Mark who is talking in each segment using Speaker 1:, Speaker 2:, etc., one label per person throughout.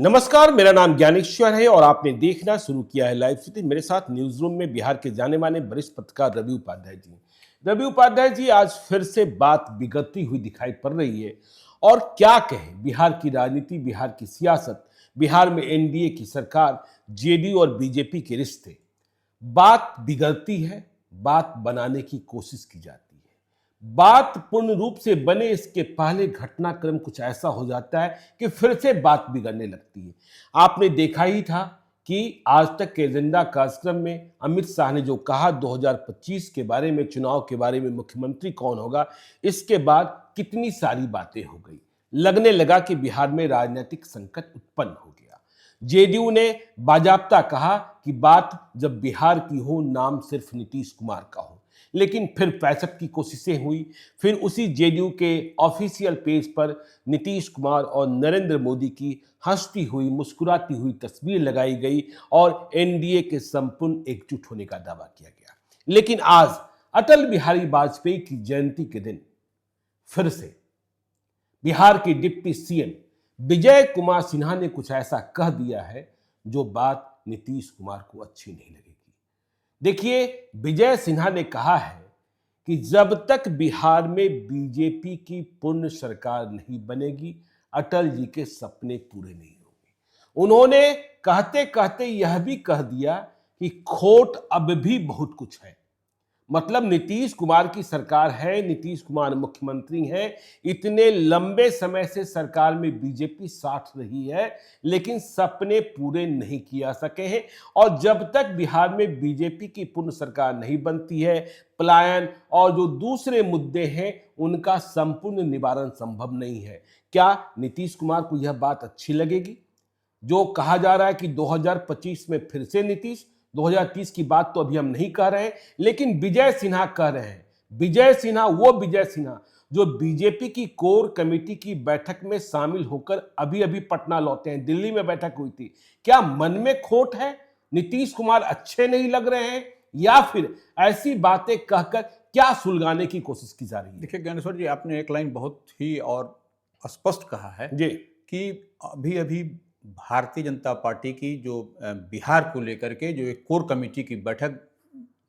Speaker 1: नमस्कार, मेरा नाम ज्ञानेश्वर है और आपने देखना शुरू किया है लाइव सिटी। मेरे साथ न्यूज रूम में बिहार के जाने माने वरिष्ठ पत्रकार रवि उपाध्याय जी। रवि उपाध्याय जी, आज फिर से बात बिगड़ती हुई दिखाई पड़ रही है और क्या कहें, बिहार की राजनीति, बिहार की सियासत, बिहार में एनडीए की सरकार, जेडीयू और बीजेपी के रिश्ते। बात बिगड़ती है, बात बनाने की कोशिश की जाती है। बात पूर्ण रूप से बने इसके पहले घटनाक्रम कुछ ऐसा हो जाता है कि फिर से बात बिगड़ने लगती है। आपने देखा ही था कि आज तक के एजेंडा कार्यक्रम में अमित शाह ने जो कहा 2025 के बारे में, चुनाव के बारे में, मुख्यमंत्री कौन होगा, इसके बाद कितनी सारी बातें हो गई। लगने लगा कि बिहार में राजनीतिक संकट उत्पन्न हो गया। जेडीयू ने बाजाप्ता कहा कि बात जब बिहार की हो, नाम सिर्फ नीतीश कुमार का हो। लेकिन फिर पैचअप की कोशिशें हुई। फिर उसी जेडीयू के ऑफिशियल पेज पर नीतीश कुमार और नरेंद्र मोदी की हंसती हुई, मुस्कुराती हुई तस्वीर लगाई गई और एनडीए के संपूर्ण एकजुट होने का दावा किया गया। लेकिन आज अटल बिहारी वाजपेयी की जयंती के दिन फिर से बिहार के डिप्टी सीएम विजय कुमार सिन्हा ने कुछ ऐसा कह दिया है जो बात नीतीश कुमार को अच्छी नहीं लगेगी। देखिए, विजय सिन्हा ने कहा है कि जब तक बिहार में बीजेपी की पूर्ण सरकार नहीं बनेगी, अटल जी के सपने पूरे नहीं होंगे। उन्होंने कहते कहते यह भी कह दिया कि खोट अब भी बहुत कुछ है। मतलब नीतीश कुमार की सरकार है, नीतीश कुमार मुख्यमंत्री हैं, इतने लंबे समय से सरकार में बीजेपी साथ रही है, लेकिन सपने पूरे नहीं किया सके हैं। और जब तक बिहार में बीजेपी की पूर्ण सरकार नहीं बनती है, पलायन और जो दूसरे मुद्दे हैं उनका संपूर्ण निवारण संभव नहीं है। क्या नीतीश कुमार को यह बात अच्छी लगेगी? जो कहा जा रहा है कि 2025 में फिर से नीतीश, 2030 की बात तो अभी हम नहीं कह रहे हैं, लेकिन विजय सिन्हा कह रहे हैं। विजय सिन्हा, वो विजय सिन्हा जो बीजेपी की कोर कमेटी की बैठक में शामिल होकर अभी अभी पटना लौटे हैं। दिल्ली में बैठक हुई थी। क्या मन में खोट है? नीतीश कुमार अच्छे नहीं लग रहे हैं, या फिर ऐसी बातें कहकर क्या सुलगाने की कोशिश की जा रही है?
Speaker 2: देखिए ज्ञानेश्वर जी, आपने एक लाइन बहुत ही और स्पष्ट कहा है
Speaker 1: जी
Speaker 2: कि अभी अभी भारतीय जनता पार्टी की जो बिहार को लेकर के जो एक कोर कमेटी की बैठक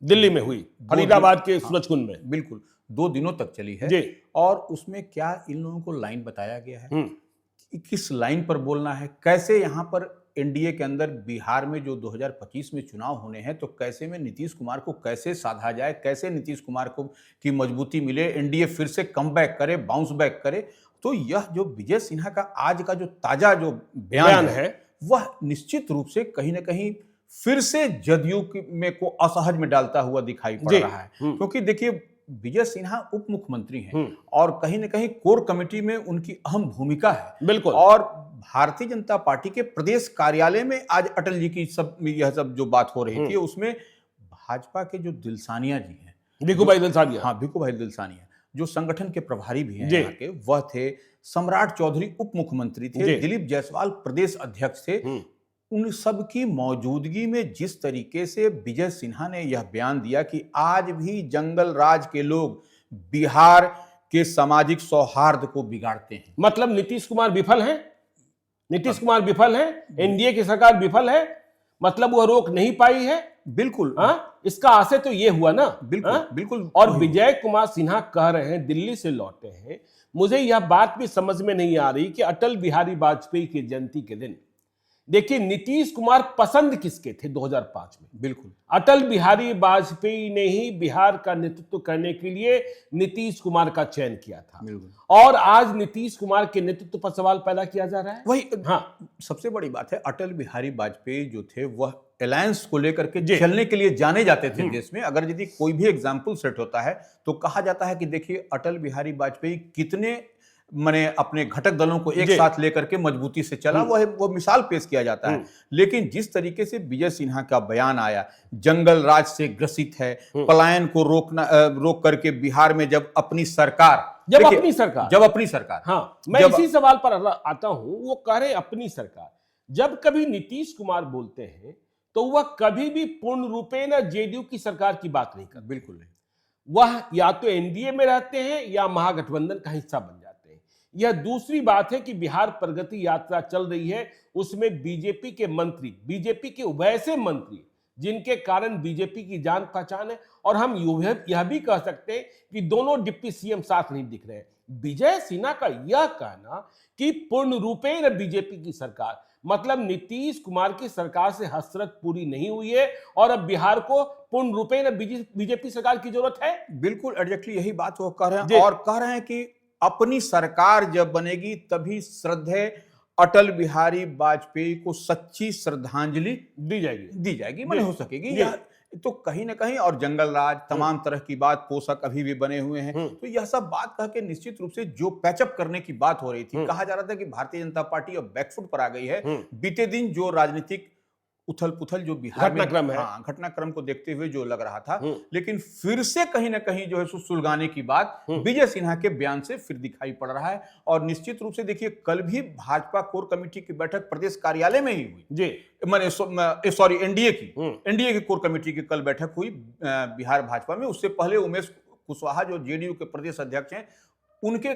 Speaker 1: दिल्ली में हुई, फरीदाबाद के सूरजकुंड में।
Speaker 2: बिल्कुल 2 दिनों तक चली है
Speaker 1: जी।
Speaker 2: और उसमें क्या इन लोगों को लाइन बताया गया है कि किस लाइन पर बोलना है, कैसे यहाँ पर एनडीए के अंदर बिहार में जो 2025 में चुनाव होने हैं तो कैसे में नीतीश कुमार को कैसे साधा जाए, कैसे नीतीश कुमार को की मजबूती मिले, एनडीए फिर से कम बैक करे, बाउंस बैक करे। तो यह जो विजय सिन्हा का आज का जो ताजा जो बयान है वह निश्चित रूप से कहीं ना कहीं फिर से जदयू में को असहज में डालता हुआ दिखाई पड़ रहा है। क्योंकि देखिए, विजय सिन्हा उप मुख्यमंत्री हैं और कहीं ना कहीं कोर कमेटी में उनकी अहम भूमिका है।
Speaker 1: बिल्कुल।
Speaker 2: और भारतीय जनता पार्टी के प्रदेश कार्यालय में आज अटल जी की यह सब जो बात हो रही थी उसमें भाजपा के जो दिलसानिया जी हैं,
Speaker 1: भिखू दिलसानिया,
Speaker 2: हाँ भिखू भाई दिलसानिया, जो संगठन के प्रभारी भी हैं यहाँ के, वह थे। सम्राट चौधरी उप मुख्यमंत्री थे, दिलीप जायसवाल प्रदेश अध्यक्ष थे। उन सब की मौजूदगी में जिस तरीके से विजय सिन्हा ने यह बयान दिया कि आज भी जंगल राज के लोग बिहार के सामाजिक सौहार्द को बिगाड़ते हैं।
Speaker 1: मतलब नीतीश कुमार विफल हैं, नीतीश कुमार विफल हैं, एनडीए की सरकार विफल है, मतलब वह रोक नहीं पाई है।
Speaker 2: बिल्कुल,
Speaker 1: इसका आशय तो ये हुआ ना।
Speaker 2: बिल्कुल बिल्कुल।
Speaker 1: और विजय कुमार सिन्हा कह रहे हैं, दिल्ली से लौटे हैं, मुझे यह बात भी समझ में नहीं आ रही कि अटल बिहारी वाजपेयी की जयंती के दिन, देखिए, नीतीश कुमार पसंद किसके थे 2005 में?
Speaker 2: बिल्कुल
Speaker 1: अटल बिहारी वाजपेयी ने ही बिहार का नेतृत्व करने के लिए नीतीश कुमार का चयन किया था। और आज नीतीश कुमार के नेतृत्व पर सवाल पैदा किया जा रहा है।
Speaker 2: वही सबसे बड़ी बात है। अटल बिहारी वाजपेयी जो थे वह अलायंस को लेकर के चलने के लिए जाने जाते थे देश में। अगर यदि कोई भी एग्जाम्पल सेट होता है तो कहा जाता है कि देखिए अटल बिहारी वाजपेयी कितने मैंने अपने घटक दलों को एक साथ लेकर के मजबूती से चला, वो मिसाल पेश किया जाता है। लेकिन जिस तरीके से विजय सिन्हा का बयान आया, जंगल राज से ग्रसित है, पलायन को रोक करके बिहार में जब अपनी सरकार
Speaker 1: हाँ, मैं इसी सवाल पर आता हूं। वो कह रहे अपनी सरकार, जब कभी नीतीश कुमार बोलते हैं तो वह कभी भी पूर्ण रूपे न जेडीयू की सरकार की बात नहीं करते।
Speaker 2: बिल्कुल नहीं।
Speaker 1: वह या तो एनडीए में रहते हैं या महागठबंधन का हिस्सा बन जाते हैं। यह दूसरी बात है कि बिहार प्रगति यात्रा चल रही है, उसमें बीजेपी के मंत्री, बीजेपी के वैसे मंत्री जिनके कारण बीजेपी की जान पहचान है, और हम यह भी कह सकते हैं कि दोनों डिप्टी सीएम साथ नहीं दिख रहे हैं। विजय सिन्हा का यह कहना कि पूर्ण रूपेण बीजेपी की सरकार, मतलब नीतीश कुमार की सरकार से हसरत पूरी नहीं हुई है और अब बिहार को पूर्ण रूपेण बीजेपी सरकार की जरूरत है।
Speaker 2: बिल्कुल एग्जैक्टली यही बात वो कह रहे
Speaker 1: जी।
Speaker 2: हैं, और कह रहे हैं कि अपनी सरकार जब बनेगी तभी श्रद्धेय अटल बिहारी वाजपेयी को सच्ची श्रद्धांजलि
Speaker 1: दी जाएगी
Speaker 2: माने हो सकेगी।
Speaker 1: जी।
Speaker 2: यह तो कहीं ना कहीं, और जंगल राज तमाम तरह की बात, पोषक अभी भी बने हुए हैं, तो यह सब बात कह के निश्चित रूप से जो पैचअप करने की बात हो रही थी, कहा जा रहा था कि भारतीय जनता पार्टी अब बैकफुट पर आ गई है। बीते दिन जो राजनीतिक उथल पुथल जो बिहार में
Speaker 1: घटनाक्रम है,
Speaker 2: घटनाक्रम को देखते हुए जो लग रहा था, लेकिन फिर से कहीं ना कहीं जो है सो सुलगाने की बात विजय सिन्हा के बयान से फिर दिखाई पड़ रहा है। और निश्चित रूप से देखिए, कल भी भाजपा कोर कमेटी की बैठक प्रदेश कार्यालय में ही हुई
Speaker 1: जी।
Speaker 2: मैंने सॉरी एनडीए की कोर कमेटी की कल बैठक हुई बिहार भाजपा में। उससे पहले उमेश कुशवाहा जो जेडीयू के प्रदेश अध्यक्ष हैं, उनके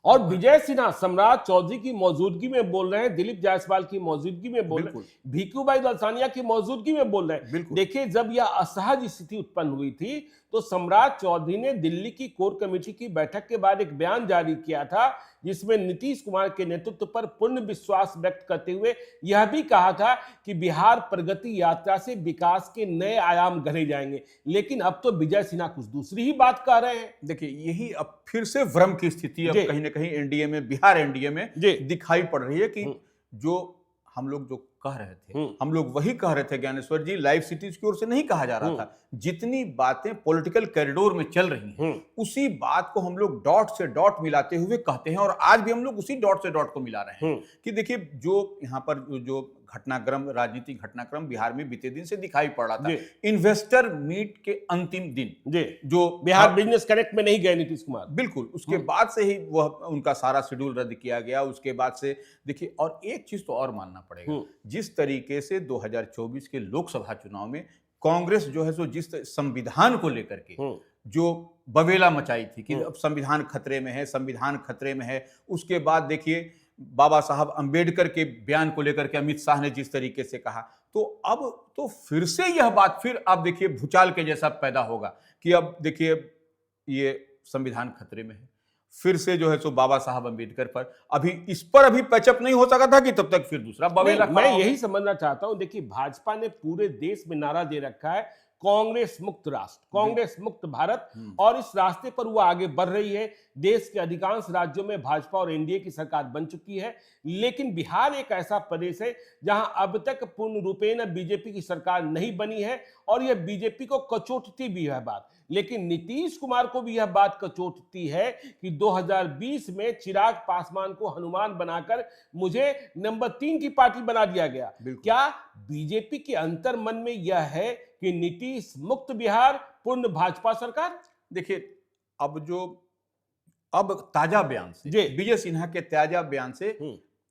Speaker 1: और विजय सिन्हा सम्राट चौधरी की मौजूदगी में बोल रहे हैं, दिलीप जायसवाल की मौजूदगी में बोल रहे हैं, भिखू भाई दलसानिया की मौजूदगी में बोल रहे हैं। देखिए, जब यह असहज स्थिति उत्पन्न हुई थी तो सम्राट चौधरी ने दिल्ली की कोर कमेटी की बैठक के बाद एक बयान जारी किया था, जिसमें नीतीश कुमार के नेतृत्व पर पूर्ण विश्वास व्यक्त करते हुए यह भी कहा था कि बिहार प्रगति यात्रा से विकास के नए आयाम गढ़े जाएंगे। लेकिन अब तो विजय सिन्हा कुछ दूसरी ही बात कह रहे हैं।
Speaker 2: देखिए, यही अब फिर से भ्रम की स्थिति अब कहीं ना कहीं एनडीए में, बिहार एनडीए में दिखाई पड़ रही है कि जो हम लोग जो कह रहे थे, हम लोग वही कह रहे थे ज्ञानेश्वर जी, लाइव सिटीज की ओर से नहीं कहा जा रहा था। जितनी बातें पॉलिटिकल कॉरिडोर में चल रही हैं, उसी बात को हम लोग डॉट से डॉट मिलाते हुए कहते हैं, और आज भी हम लोग उसी डॉट से डॉट को मिला रहे हैं कि देखिए, जो यहाँ पर जो घटनाक्रम, राजनीतिक घटनाक्रम बिहार में बीते दिन से दिखाई पड़ रहा था, इन्वेस्टर मीट के अंतिम दिन जो
Speaker 1: बिहार बिजनेस कनेक्ट में नहीं गए नीतीश कुमार,
Speaker 2: बिल्कुल उसके बाद से ही वह उनका सारा शेड्यूल रद्द किया गया। उसके बाद से देखिए, और एक चीज तो और मानना पड़ेगा, जिस तरीके से 2024 के लोकसभा चुनाव में कांग्रेस जो है सो जिस संविधान को लेकर के जो बवेला मचाई थी कि अब संविधान खतरे में है, संविधान खतरे में है। उसके बाद देखिए, बाबा साहब अंबेडकर के बयान को लेकर के अमित शाह ने जिस तरीके से कहा, तो अब तो फिर से यह बात फिर आप देखिए भूचाल के जैसा पैदा होगा कि अब देखिए ये संविधान खतरे में है। फिर से जो है सो बाबा साहब अंबेडकर पर इस पर पैचअप नहीं हो सका था कि तब तक फिर दूसरा बवेला।
Speaker 1: मैं यही समझना चाहता हूं। देखिए, भाजपा ने पूरे देश में नारा दे रखा है, कांग्रेस मुक्त राष्ट्र, कांग्रेस मुक्त भारत, और इस रास्ते पर वो आगे बढ़ रही है। देश के अधिकांश राज्यों में भाजपा और एनडीए की सरकार बन चुकी है, लेकिन बिहार एक ऐसा प्रदेश है जहां अब तक पूर्ण रूपेण बीजेपी की सरकार नहीं बनी है, और यह बीजेपी को कचोटती भी है बात। लेकिन नीतीश कुमार को भी यह बात कचोटती है कि 2020 में चिराग पासवान को हनुमान बनाकर मुझे नंबर 3 की पार्टी बना दिया गया। क्या बीजेपी के अंतर मन में यह है कि नीतीश मुक्त बिहार, पूर्ण भाजपा सरकार?
Speaker 2: देखिए, अब ताजा बयान से, विजय सिन्हा के ताजा बयान से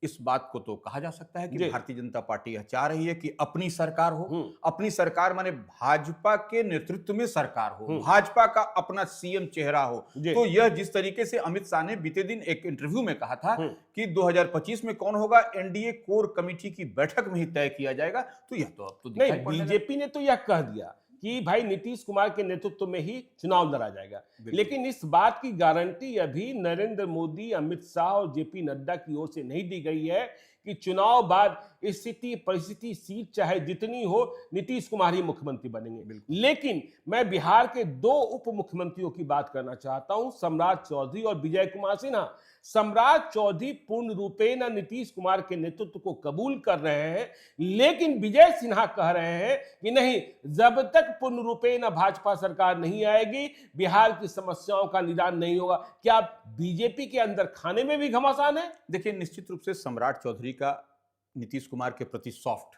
Speaker 2: इस बात को तो कहा जा सकता है कि भारतीय जनता पार्टी यह चाह रही है कि अपनी सरकार हो। अपनी सरकार माने भाजपा के नेतृत्व में सरकार हो, भाजपा का अपना सीएम चेहरा हो। तो यह जिस तरीके से अमित शाह ने बीते दिन एक इंटरव्यू में कहा था कि 2025 में कौन होगा, एनडीए कोर कमेटी की बैठक में ही तय किया जाएगा, तो यह तो अब तो
Speaker 1: नहीं, बीजेपी ने तो यह कह दिया कि भाई नीतीश कुमार के नेतृत्व में ही चुनाव लड़ा जाएगा। लेकिन इस बात की गारंटी अभी नरेंद्र मोदी, अमित शाह और जेपी नड्डा की ओर से नहीं दी गई है कि चुनाव बाद स्थिति, परिस्थिति, सीट चाहे जितनी हो, नीतीश कुमार ही मुख्यमंत्री बनेंगे। लेकिन मैं बिहार के 2 उप मुख्यमंत्रियों की बात करना चाहता हूं, सम्राट चौधरी और विजय कुमार सिन्हा। सम्राट चौधरी पूर्ण रूपेण नीतीश कुमार के नेतृत्व को कबूल कर रहे हैं, लेकिन विजय सिन्हा कह रहे हैं कि नहीं, जब तक पूर्ण रूपेण भाजपा सरकार नहीं आएगी, बिहार की समस्याओं का निदान नहीं होगा। क्या बीजेपी के अंदर खाने में भी घमासान है?
Speaker 2: देखिए, निश्चित रूप से सम्राट चौधरी का नीतीश कुमार के प्रति सॉफ्ट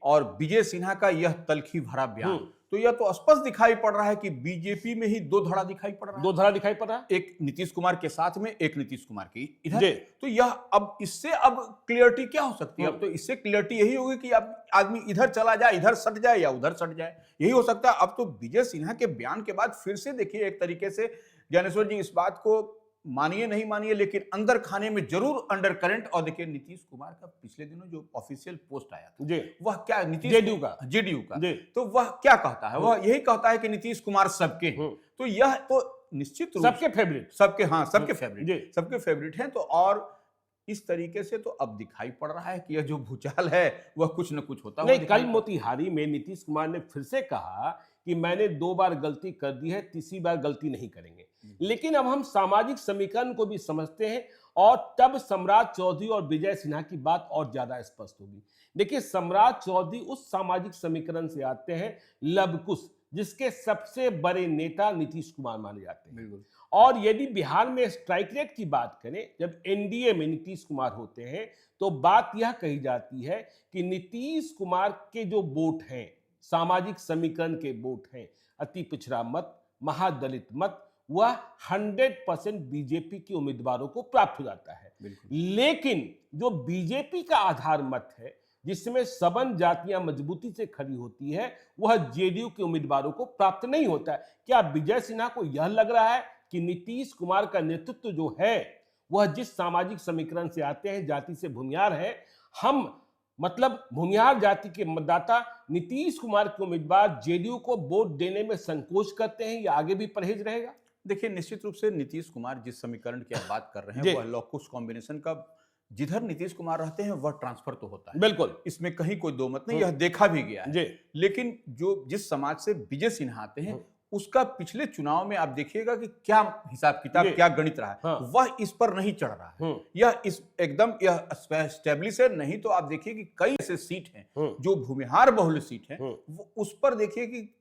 Speaker 2: और विजय सिन्हा का यह तलखी भरा बयान, तो यह तो स्पष्ट दिखाई पड़ रहा है कि बीजेपी में ही 2 धड़ा दिखाई पड़ रहा है।
Speaker 1: 2 धड़ा दिखाई पड़ रहा है,
Speaker 2: एक नीतीश कुमार के साथ में, एक नीतीश कुमार की इधर। तो यह अब इससे अब क्लियरिटी क्या हो सकती है? अब तो इससे क्लियरिटी यही होगी कि अब आदमी इधर चला जाए, इधर सट जाए या उधर सट जाए, यही हो सकता है। अब तो विजय सिन्हा के बयान के बाद फिर से देखिए, एक तरीके से ज्ञानेश्वर जी इस बात को मानिए नहीं मानिए, लेकिन अंदर खाने में जरूर अंडर करंट। और देखिए नीतीश कुमार का पिछले दिनों जो ऑफिशियल पोस्ट आया था,
Speaker 1: जी,
Speaker 2: वह क्या, नीतीश जेडीयू का,
Speaker 1: जी,
Speaker 2: तो वह क्या कहता है? वह यही कहता है कि नीतीश कुमार सबके हैं। तो यह तो निश्चित रूप
Speaker 1: सबके फेवरेट,
Speaker 2: सबके, हाँ सबके फेवरेट,
Speaker 1: जी,
Speaker 2: सबके फेवरेट हैं। तो और इस तरीके से तो अब दिखाई पड़ रहा है कि यह जो भूचाल है वह कुछ न कुछ होता हुआ
Speaker 1: नहीं,
Speaker 2: दिखाई
Speaker 1: कल
Speaker 2: पड़-
Speaker 1: मोतिहारी में नीतीश कुमार ने फिर से कहा कि मैंने 2 बार गलती कर दी है, तीसरी बार गलती नहीं करेंगे। लेकिन अब हम सामाजिक समीकरण को भी समझते हैं और तब सम्राट चौधरी और विजय सिन्हा की बात और ज्यादा स्पष्ट होगी। देखिए, सम्राट चौधरी उस सामाजिक समीकरण से आते हैं लवकुश, जिसके सबसे बड़े नेता नीतीश कुमार माने जाते हैं।
Speaker 2: बिल्कुल।
Speaker 1: और यदि बिहार में स्ट्राइक रेट की बात करें, जब एनडीए में नीतीश कुमार होते हैं तो बात यह कही जाती है कि नीतीश कुमार के जो वोट हैं, सामाजिक समीकरण के वोट हैं, अति पिछड़ा मत, महादलित मत, वह 100% बीजेपी के उम्मीदवारों को प्राप्त हो जाता है। लेकिन जो बीजेपी का आधार मत है, जिसमें सवर्ण जातियां मजबूती से खड़ी होती है, वह जेडीयू के उम्मीदवारों को प्राप्त नहीं होता है। क्या विजय सिन्हा को यह लग रहा है कि नीतीश कुमार का नेतृत्व जो है वह जिस सामाजिक समीकरण से आते हैं, जाति से भूमिहार है, हम मतलब भूमिहार जाति के मतदाता नीतीश कुमार के उम्मीदवार जेडीयू को वोट देने में संकोच करते हैं या आगे भी परहेज रहेगा?
Speaker 2: देखिए निश्चित रूप से नीतीश कुमार जिस समीकरण की आप बात कर रहे
Speaker 1: जी।
Speaker 2: हैं वह लॉकुश कॉम्बिनेशन का, जिधर नीतीश कुमार रहते हैं वह ट्रांसफर तो होता है,
Speaker 1: बिल्कुल,
Speaker 2: इसमें कहीं कोई दो मत नहीं, यह देखा भी गया है।
Speaker 1: जी,
Speaker 2: लेकिन जो जिस समाज से विजय सिन्हा आते हैं उसका पिछले चुनाव में आप देखिएगा कि क्या हिसाब किताब,
Speaker 1: जी।
Speaker 2: क्या गणित रहा है,
Speaker 1: हाँ।
Speaker 2: वह इस पर नहीं चढ़ रहा है। यह इस एकदम यह स्टेब्लिश है। नहीं तो आप देखिए कि कई ऐसे सीट हैं जो भूमिहार बहुल सीट हैं, वो उस पर देखिए कि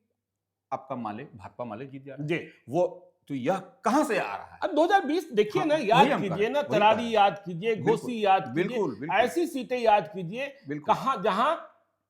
Speaker 2: आपका माले, भाकपा माले जीत जा रहा है।
Speaker 1: जी।
Speaker 2: वो तो यह कहां से आ रहा है?
Speaker 1: अब 2020 देखिए
Speaker 2: हाँ,
Speaker 1: ना,
Speaker 2: वही
Speaker 1: याद
Speaker 2: हम
Speaker 1: कीजिए
Speaker 2: कर-
Speaker 1: ना,
Speaker 2: वही
Speaker 1: तरारी
Speaker 2: कर-
Speaker 1: याद कीजिए,
Speaker 2: बिल्कुल,
Speaker 1: घोसी याद कीजिए,
Speaker 2: बिल्कुल, बिल्कुल।
Speaker 1: ऐसी सीटें याद कीजिए
Speaker 2: बिल्कुल।
Speaker 1: कहां जहां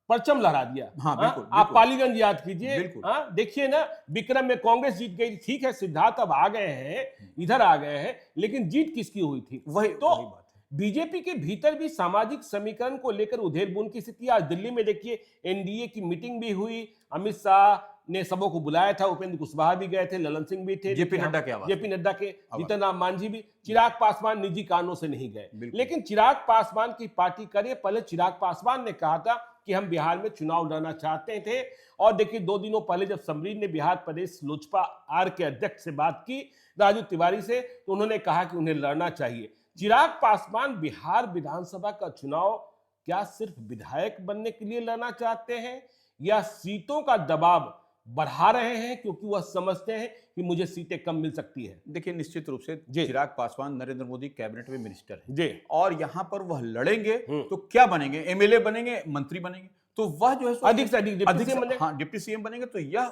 Speaker 1: परचम लहरा दिया।
Speaker 2: हाँ, बिल्कुल,
Speaker 1: आप
Speaker 2: बिल्कुल।
Speaker 1: पालीगंज याद कीजिए,
Speaker 2: बिल्कुल।
Speaker 1: देखिए ना, विक्रम में कांग्रेस जीत गई। ठीक है, सिद्धार्थ अब आ गए हैं, इधर आ गए हैं, लेकिन जीत किसकी हुई थी?
Speaker 2: वही
Speaker 1: तो
Speaker 2: वही बात है।
Speaker 1: बीजेपी के भीतर भी सामाजिक समीकरण को लेकर उधेड़-बुन की स्थिति। आज दिल्ली में देखिए एनडीए की मीटिंग भी हुई, अमित शाह ने सबों को बुलाया था, उपेंद्र कुशवाहा भी गए थे, ललन सिंह भी थे,
Speaker 2: जेपी नड्डा के आवाज
Speaker 1: जेपी नड्डा के, जीतन राम मांझी भी, चिराग पासवान निजी कारणों से नहीं गए।
Speaker 2: बिल्कुल।
Speaker 1: लेकिन चिराग पासवान की पार्टी करिए, पहले चिराग पासवान ने कहा था कि हम बिहार में चुनाव लड़ना चाहते थे। और देखिए 2 दिनों पहले जब समरीन ने बिहार प्रदेश लोजपा आर के अध्यक्ष से बात की, राजू तिवारी से, तो उन्होंने कहा कि उन्हें लड़ना चाहिए। चिराग पासवान बिहार विधानसभा का चुनाव क्या सिर्फ विधायक बनने के लिए लड़ना चाहते हैं या सीटों का दबाव बढ़ा रहे हैं क्योंकि वह समझते हैं कि मुझे सीटें कम मिल सकती है?
Speaker 2: देखिए निश्चित रूप से
Speaker 1: जी।
Speaker 2: चिराग पासवान नरेंद्र मोदी कैबिनेट में मिनिस्टर है
Speaker 1: जी,
Speaker 2: और यहाँ पर वह लड़ेंगे तो क्या बनेंगे? एमएलए बनेंगे, मंत्री बनेंगे। तो वह जो है सो
Speaker 1: अधिक से अधिक डिप्टी सीएम बनेंगे।
Speaker 2: हाँ, डिप्टी सीएम बनेंगे। तो यह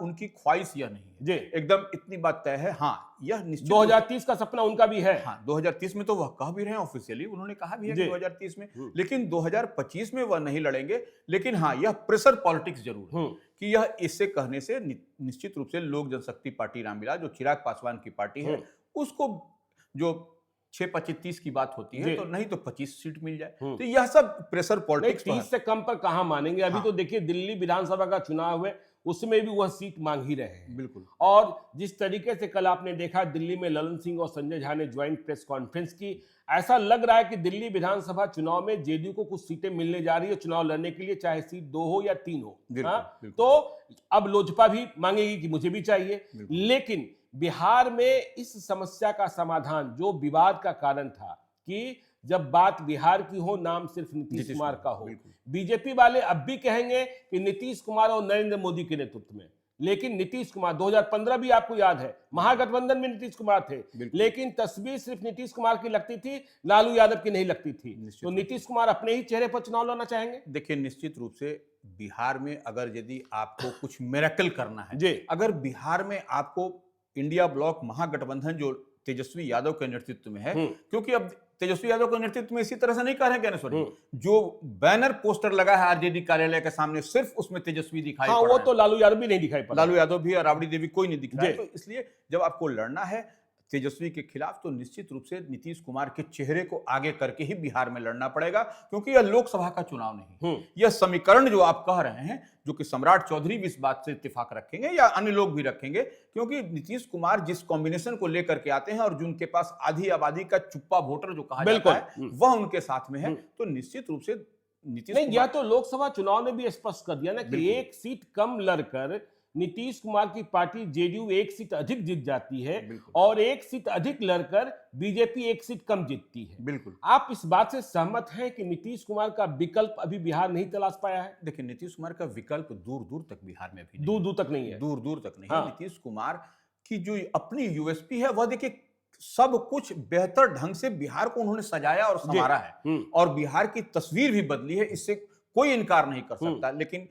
Speaker 2: उनकी ख्वाहिश यह नहीं है।
Speaker 1: जी,
Speaker 2: एकदम इतनी बात तय है। हाँ, यह निश्चित
Speaker 1: 2030 का सपना उनका भी है।
Speaker 2: हाँ, 2030 में तो वह कह भी रहे हैं, ऑफिशियली उन्होंने कहा भी है कि
Speaker 1: जी।
Speaker 2: 2030 में, लेकिन 2025 में वह नहीं लड़ेंगे। लेकिन हाँ, यह प्रेशर पॉलिटिक्स जरूर है कि यह इससे कहने से निश्चित रूप से लोक जनशक्ति पार्टी रामविलास, जो चिराग पासवान की पार्टी है, उसको जो 6-25-30 की बात होती है, तो नहीं तो 25 सीट मिल जाए। तो यह सब प्रेशर पॉलिटिक्स
Speaker 1: 30 से कम पर कहां मानेंगे? अभी
Speaker 2: हाँ।
Speaker 1: तो देखिए दिल्ली विधानसभा का चुनाव है, उसमें भी वह सीट मांग ही रहे हैं।
Speaker 2: बिल्कुल।
Speaker 1: और जिस तरीके से कल आपने देखा दिल्ली में ललन सिंह और संजय झा ने ज्वाइंट प्रेस कॉन्फ्रेंस की, ऐसा लग रहा है कि दिल्ली विधानसभा चुनाव में जेडीयू को कुछ सीटें मिलने जा रही है चुनाव लड़ने के लिए, चाहे सीट 2 हो या 3 हो।
Speaker 2: बिल्कुल।
Speaker 1: तो अब लोजपा भी मांगेगी कि मुझे भी चाहिए। लेकिन बिहार में इस समस्या का समाधान, जो विवाद का कारण था कि जब बात बिहार की हो, नाम सिर्फ नीतीश कुमार का हो, बीजेपी वाले अब भी कहेंगे कि नीतीश कुमार और नरेंद्र मोदी के नेतृत्व में। लेकिन नीतीश कुमार 2015 भी आपको याद है, महागठबंधन में नीतीश कुमार थे, लेकिन तस्वीर सिर्फ नीतीश कुमार की लगती थी, लालू यादव की नहीं लगती थी। तो नीतीश कुमार अपने ही चेहरे पर चुनाव लड़ना चाहेंगे?
Speaker 2: देखिए निश्चित रूप से बिहार में अगर यदि आपको कुछ मिरेकल करना है,
Speaker 1: जी,
Speaker 2: अगर बिहार में आपको इंडिया ब्लॉक महागठबंधन जो तेजस्वी यादव के नेतृत्व में है, क्योंकि अब तेजस्वी यादव के नेतृत्व में इसी तरह से नहीं कह रहे हैं ज्ञानेश्वर जी, जो बैनर पोस्टर लगा है आरजेडी कार्यालय के सामने, सिर्फ उसमें तेजस्वी दिखाई
Speaker 1: हाँ,
Speaker 2: पड़
Speaker 1: वो
Speaker 2: रहा
Speaker 1: तो लालू यादव भी नहीं दिखाई पड़ रहा।
Speaker 2: लालू यादव भी और राबड़ी देवी कोई नहीं दिख रहा है। तो इसलिए जब आपको लड़ना है तेजस्वी के खिलाफ, तो निश्चित रूप से नीतीश कुमार के चेहरे को आगे करके ही बिहार में लड़ना पड़ेगा, क्योंकि यह लोकसभा का चुनाव नहीं है। यह समीकरण जो आप कह रहे हैं, जो कि सम्राट चौधरी भी इस बात से इत्तेफाक रखेंगे या अन्य लोग भी रखेंगे, क्योंकि नीतीश कुमार जिस कॉम्बिनेशन को लेकर के आते हैं और जिनके पास आधी आबादी का चुप्पा वोटर जो कहा जाता है वह उनके साथ में है, तो निश्चित रूप से नीतीश
Speaker 1: नहीं, यह तो लोकसभा चुनाव ने भी स्पष्ट कर दिया ना कि एक सीट कम लड़कर नीतीश कुमार की पार्टी जेडीयू एक सीट अधिक जीत जाती है और एक सीट अधिक लड़कर बीजेपी एक सीट कम जीतती है।
Speaker 2: बिल्कुल।
Speaker 1: आप इस बात से सहमत हैं कि नीतीश कुमार का विकल्प अभी बिहार नहीं तलाश पाया है?
Speaker 2: देखिए, नीतीश कुमार का विकल्प दूर दूर तक बिहार में भी
Speaker 1: दूर दूर तक नहीं है।
Speaker 2: दूर दूर तक नहीं
Speaker 1: हाँ।
Speaker 2: है। नीतीश कुमार की जो अपनी यूएसपी है वह देखिए सब कुछ बेहतर ढंग से बिहार को उन्होंने सजाया और संवारा है और बिहार की तस्वीर भी बदली है, इससे कोई इनकार नहीं कर सकता। लेकिन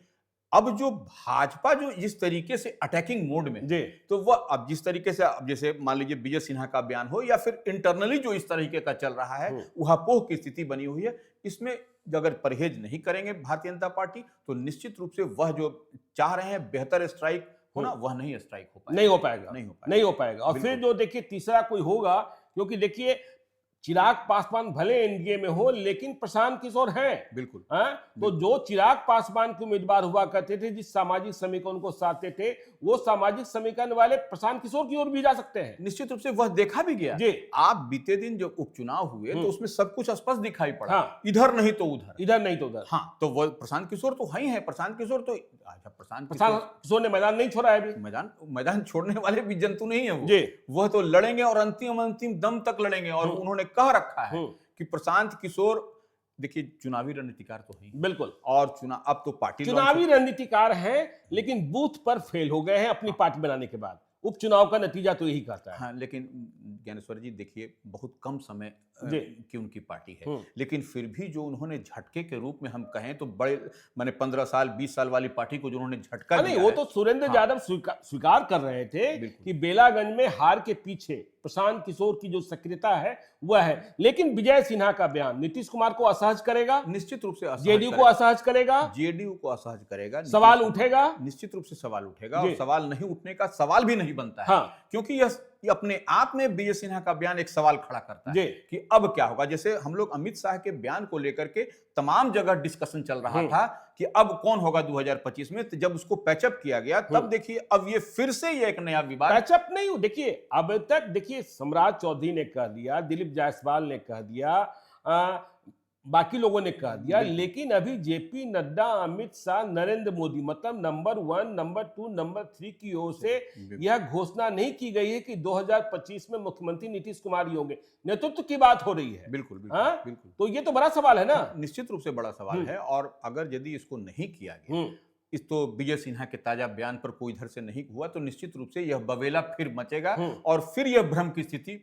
Speaker 2: अब जो भाजपा जो जिस तरीके से अटैकिंग मोड में, तो वह अब जिस तरीके से, अब जैसे मान लीजिए विजय सिन्हा का बयान हो या फिर इंटरनली जो इस तरीके का चल रहा है, उहापोह की स्थिति बनी हुई है, इसमें अगर परहेज नहीं करेंगे भारतीय जनता पार्टी तो निश्चित रूप से वह जो चाह रहे हैं बेहतर स्ट्राइक होना, वह नहीं स्ट्राइक हो पाएगा,
Speaker 1: नहीं हो पाएगा। और फिर जो देखिए तीसरा कोई होगा, क्योंकि देखिए चिराग पासवान भले एनडीए में हो लेकिन प्रशांत किशोर हैं।
Speaker 2: बिल्कुल।
Speaker 1: तो जो चिराग पासवान के उम्मीदवार हुआ करते थे, जिस सामाजिक समीकरण को साधते थे, वो सामाजिक समीकरण वाले प्रशांत किशोर की ओर भी जा सकते हैं।
Speaker 2: निश्चित रूप से वह देखा भी गया जी। आप बीते दिन जब उपचुनाव हुए तो उसमें सब कुछ स्पष्ट दिखाई पड़ा। इधर नहीं तो उधर। हाँ, तो वह प्रशांत किशोर तो है ही है। प्रशांत किशोर
Speaker 1: किशोर ने मैदान नहीं छोड़ा है अभी।
Speaker 2: मैदान छोड़ने वाले भी जंतु नहीं है वह तो लड़ेंगे और अंतिम दम तक लड़ेंगे। और उन्होंने कह रखा है कि प्रशांत किशोर देखिए चुनावी रणनीतिकार तो है
Speaker 1: बिल्कुल,
Speaker 2: और अब तो पार्टी
Speaker 1: चुनावी रणनीतिकार हैं लेकिन बूथ पर फेल हो गए हैं अपनी पार्टी बनाने के बाद। उपचुनाव का नतीजा तो यही कहता है।
Speaker 2: हाँ, लेकिन ज्ञानेश्वर जी देखिए बहुत कम समय की उनकी पार्टी है, लेकिन फिर भी जो उन्होंने झटके के रूप में हम कहें तो बड़े माने 15 साल 20 साल वाली पार्टी को जो उन्होंने झटका दिया,
Speaker 1: वो तो सुरेंद्र यादव स्वीकार कर रहे थे कि बेलागंज में हार के पीछे प्रशांत किशोर की जो सक्रियता है वह है। लेकिन विजय सिन्हा का बयान नीतीश कुमार को असहज करेगा,
Speaker 2: निश्चित रूप से
Speaker 1: जेडीयू को असहज करेगा, सवाल उठेगा,
Speaker 2: निश्चित रूप से सवाल उठेगा। और सवाल नहीं उठने का सवाल भी नहीं बनता है, क्योंकि यह अपने आप में विजय सिन्हा का बयान एक सवाल खड़ा करता है कि अब क्या होगा। जैसे हम लोग अमित शाह के बयान को लेकर के तमाम जगह डिस्कशन चल रहा था कि अब कौन होगा 2025 में, तो जब उसको पैचअप किया गया तब देखिए अब ये फिर से ये एक नया विवाद।
Speaker 1: पैचअप नहीं हो, देखिए अब तक देखिए सम्राट चौधरी ने कह दिया, दिलीप जायसवाल ने कह दिया, बाकी लोगों ने कह दिया, लेकिन अभी जेपी नड्डा, अमित शाह, नरेंद्र मोदी मतलब नंबर 1, नंबर 2, नंबर 3 की ओर से यह घोषणा नहीं की गई है कि 2025 में मुख्यमंत्री नीतीश कुमार ही होंगे। नेतृत्व की बात हो रही है।
Speaker 2: बिल्कुल।
Speaker 1: तो ये तो बड़ा सवाल है ना।
Speaker 2: निश्चित रूप से बड़ा सवाल है। और अगर यदि इसको नहीं किया गया, इस तो विजय सिन्हा के ताजा बयान पर कोई इधर से नहीं हुआ, तो निश्चित रूप से यह बवेला फिर मचेगा और फिर यह भ्रम की स्थिति,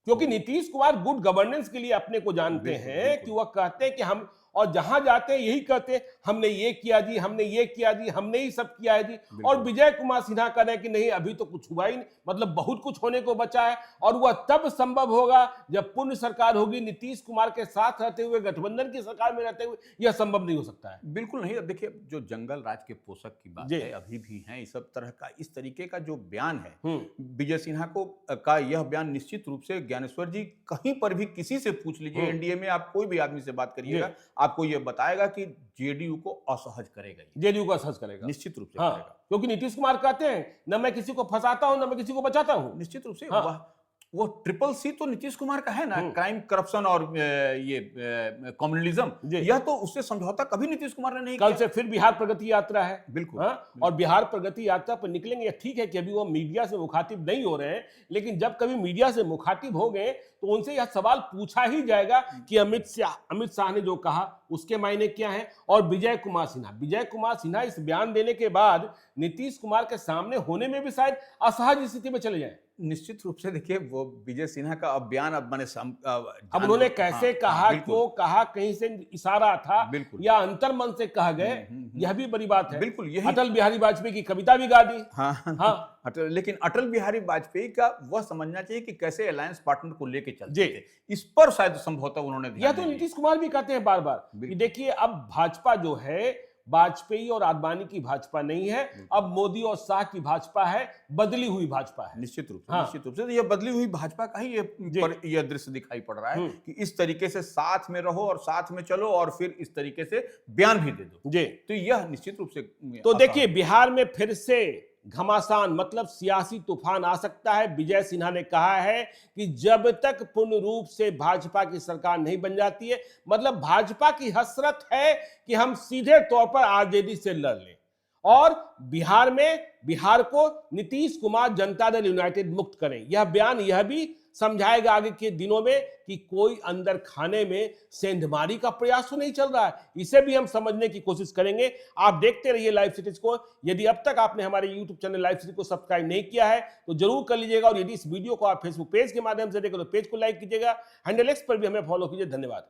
Speaker 1: क्योंकि नीतीश कुमार गुड गवर्नेंस के लिए अपने को जानते हैं कि वह कहते हैं कि हम, और जहां जाते हैं यही कहते हैं हमने ये किया जी, हमने ये किया जी, हमने ही सब किया है जी। और विजय कुमार सिन्हा कह रहे हैं कि नहीं अभी तो कुछ हुआ ही नहीं, मतलब बहुत कुछ होने को बचा है और वह तब संभव होगा जब पूर्ण सरकार होगी। नीतीश कुमार के साथ रहते हुए, गठबंधन की सरकार में रहते हुए यह संभव नहीं हो सकता है।
Speaker 2: बिल्कुल नहीं। अब देखिए जो जंगल राज के पोषक की बात है अभी भी है, इस सब तरह का इस तरीके का जो बयान है विजय सिन्हा का यह बयान निश्चित रूप से ज्ञानेश्वर जी कहीं पर भी किसी से पूछ लीजिए, एनडीए में आप कोई भी आदमी से बात करिएगा आपको यह बताएगा कि जेडीयू को असहज करेगा, निश्चित रूप से करेगा।
Speaker 1: क्योंकि नीतीश कुमार कहते हैं न मैं किसी को फंसाता हूं, न मैं किसी को बचाता हूं।
Speaker 2: निश्चित रूप से वो ट्रिपल सी तो नीतीश कुमार का है ना, क्राइम, करप्शन और ये कम्युनलिज्म, यह तो उससे समझौता कभी नीतीश कुमार ने नहीं किया।
Speaker 1: कल से फिर बिहार प्रगति यात्रा है।
Speaker 2: बिल्कुल।
Speaker 1: और बिहार प्रगति यात्रा पर निकलेंगे। ठीक है कि अभी वो मीडिया से मुखातिब नहीं हो रहे हैं, लेकिन जब कभी मीडिया से मुखातिब हो गए तो उनसे यह सवाल पूछा ही जाएगा कि अमित शाह ने जो कहा उसके मायने क्या है। और विजय कुमार सिन्हा इस बयान देने के बाद नीतीश कुमार के सामने होने में भी शायद असहज स्थिति में चले जाएं।
Speaker 2: निश्चित रूप से देखिए वो विजय सिन्हा का अब बयान अब
Speaker 1: अब उन्होंने कैसे कहा, क्यों कहा, कहीं से इशारा था या अंतर मन से कह गए, यह भी बड़ी बात है।
Speaker 2: बिल्कुल।
Speaker 1: अटल बिहारी वाजपेयी की कविता भी गा दी।
Speaker 2: लेकिन अटल बिहारी वाजपेयी का वह समझना चाहिए कि कैसे अलायंस पार्टनर को लेके चलते थे, इस पर शायद संभवतः उन्होंने
Speaker 1: या तो नीतीश कुमार भी कहते हैं बार बार कि देखिए अब भाजपा जो है वाजपेयी और आडवाणी की भाजपा नहीं है, अब मोदी और शाह की भाजपा है, बदली हुई भाजपा है।
Speaker 2: निश्चित रूप से
Speaker 1: हाँ।
Speaker 2: निश्चित रूप से तो ये बदली हुई भाजपा का ही ये दृश्य दिखाई पड़ रहा है कि इस तरीके से साथ में रहो और साथ में चलो और फिर इस तरीके से बयान भी दे दो।
Speaker 1: जी।
Speaker 2: तो यह निश्चित रूप से
Speaker 1: तो देखिए, बिहार में फिर से घमासान मतलब सियासी तूफान आ सकता है। विजय सिन्हा ने कहा है कि जब तक पूर्ण रूप से भाजपा की सरकार नहीं बन जाती है, मतलब भाजपा की हसरत है कि हम सीधे तौर पर आरजेडी से लड़ लें और बिहार को नीतीश कुमार जनता दल यूनाइटेड मुक्त करें। यह बयान यह भी समझाएगा आगे के दिनों में कि कोई अंदर खाने में सेंधमारी का प्रयास तो नहीं चल रहा है। इसे भी हम समझने की कोशिश करेंगे। आप देखते रहिए लाइव सिटीज को। यदि अब तक आपने हमारे यूट्यूब चैनल लाइव सिटी को सब्सक्राइब नहीं किया है तो जरूर कर लीजिएगा, और यदि इस वीडियो को आप फेसबुक पेज के माध्यम से देखें तो पेज को लाइक कीजिएगा। हैंडल एक्स पर भी हमें फॉलो कीजिए। धन्यवाद।